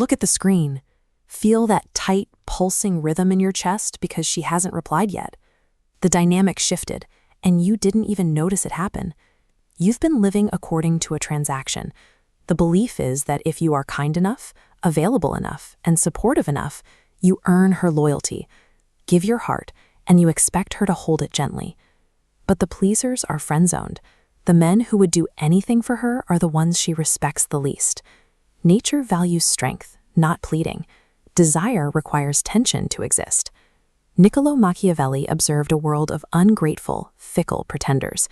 Look at the screen. Feel that tight, pulsing rhythm in your chest because she hasn't replied yet. The dynamic shifted, and you didn't even notice it happen. You've been living according to a transaction. The belief is that if you are kind enough, available enough, and supportive enough, you earn her loyalty. Give your heart, and you expect her to hold it gently. But the pleasers are friend-zoned. The men who would do anything for her are the ones she respects the least. Nature values strength, not pleading. Desire requires tension to exist. Niccolò Machiavelli observed a world of ungrateful, fickle pretenders.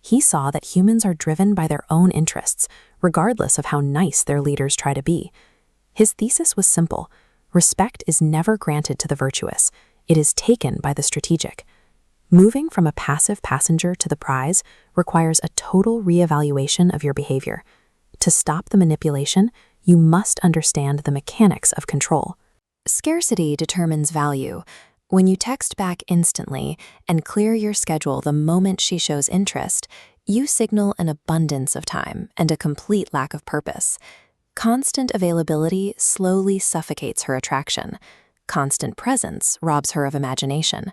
He saw that humans are driven by their own interests, regardless of how nice their leaders try to be. His thesis was simple: respect is never granted to the virtuous, it is taken by the strategic. Moving from a passive passenger to the prize requires a total reevaluation of your behavior. To stop the manipulation, you must understand the mechanics of control. Scarcity determines value. When you text back instantly and clear your schedule the moment she shows interest, you signal an abundance of time and a complete lack of purpose. Constant availability slowly suffocates her attraction. Constant presence robs her of imagination.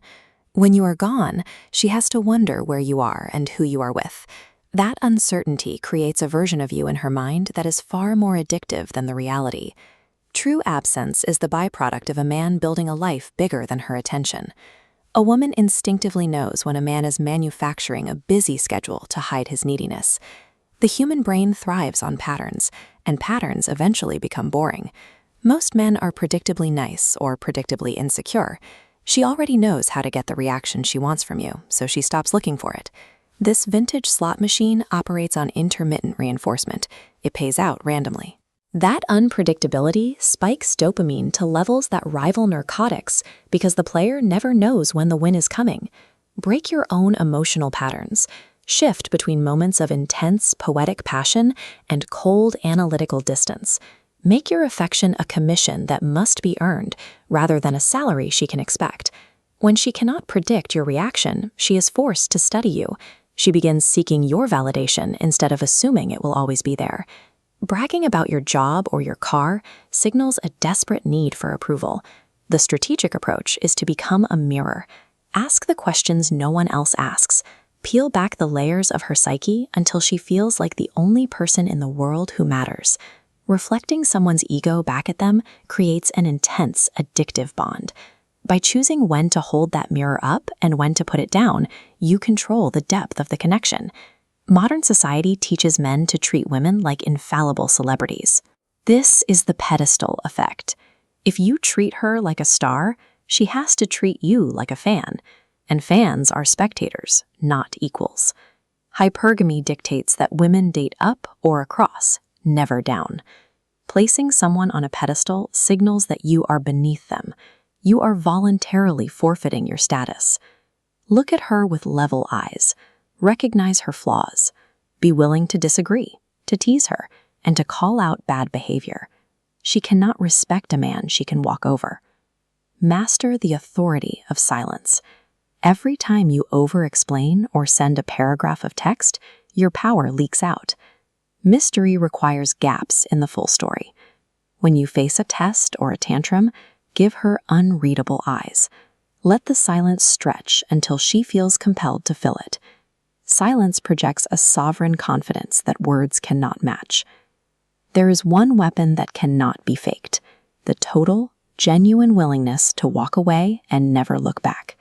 When you are gone, she has to wonder where you are and who you are with. That uncertainty creates a version of you in her mind that is far more addictive than the reality. True absence is the byproduct of a man building a life bigger than her attention. A woman instinctively knows when a man is manufacturing a busy schedule to hide his neediness. The human brain thrives on patterns, and patterns eventually become boring. Most men are predictably nice or predictably insecure. She already knows how to get the reaction she wants from you, so she stops looking for it. This vintage slot machine operates on intermittent reinforcement. It pays out randomly. That unpredictability spikes dopamine to levels that rival narcotics because the player never knows when the win is coming. Break your own emotional patterns. Shift between moments of intense, poetic passion and cold, analytical distance. Make your affection a commission that must be earned, rather than a salary she can expect. When she cannot predict your reaction, she is forced to study you. She begins seeking your validation instead of assuming it will always be there. Bragging about your job or your car signals a desperate need for approval. The strategic approach is to become a mirror. Ask the questions no one else asks. Peel back the layers of her psyche until she feels like the only person in the world who matters. Reflecting someone's ego back at them creates an intense, addictive bond. By choosing when to hold that mirror up and when to put it down, you control the depth of the connection. Modern society teaches men to treat women like infallible celebrities. This is the pedestal effect. If you treat her like a star, she has to treat you like a fan. And fans are spectators, not equals. Hypergamy dictates that women date up or across, never down. Placing someone on a pedestal signals that you are beneath them. You are voluntarily forfeiting your status. Look at her with level eyes. Recognize her flaws. Be willing to disagree, to tease her, and to call out bad behavior. She cannot respect a man she can walk over. Master the authority of silence. Every time you over-explain or send a paragraph of text, your power leaks out. Mystery requires gaps in the full story. When you face a test or a tantrum, give her unreadable eyes. Let the silence stretch until she feels compelled to fill it. Silence projects a sovereign confidence that words cannot match. There is one weapon that cannot be faked: the total, genuine willingness to walk away and never look back.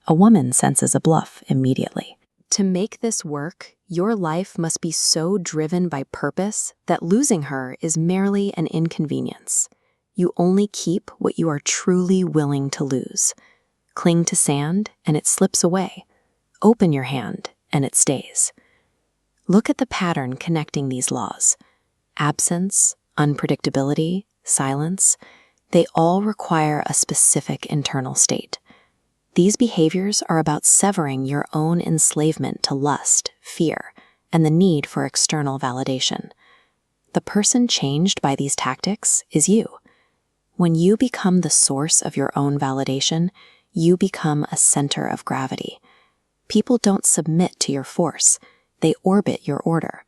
A woman senses a bluff immediately. To make this work, your life must be so driven by purpose that losing her is merely an inconvenience. You only keep what you are truly willing to lose. Cling to sand, and it slips away. Open your hand, and it stays. Look at the pattern connecting these laws. Absence, unpredictability, silence, they all require a specific internal state. These behaviors are about severing your own enslavement to lust, fear, and the need for external validation. The person changed by these tactics is you. When you become the source of your own validation, you become a center of gravity. People don't submit to your force, they orbit your order.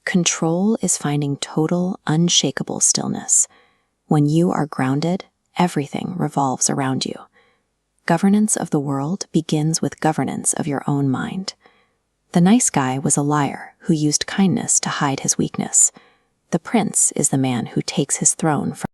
Control is finding total, unshakable stillness. When you are grounded, everything revolves around you. Governance of the world begins with governance of your own mind. The nice guy was a liar who used kindness to hide his weakness. The prince is the man who takes his throne from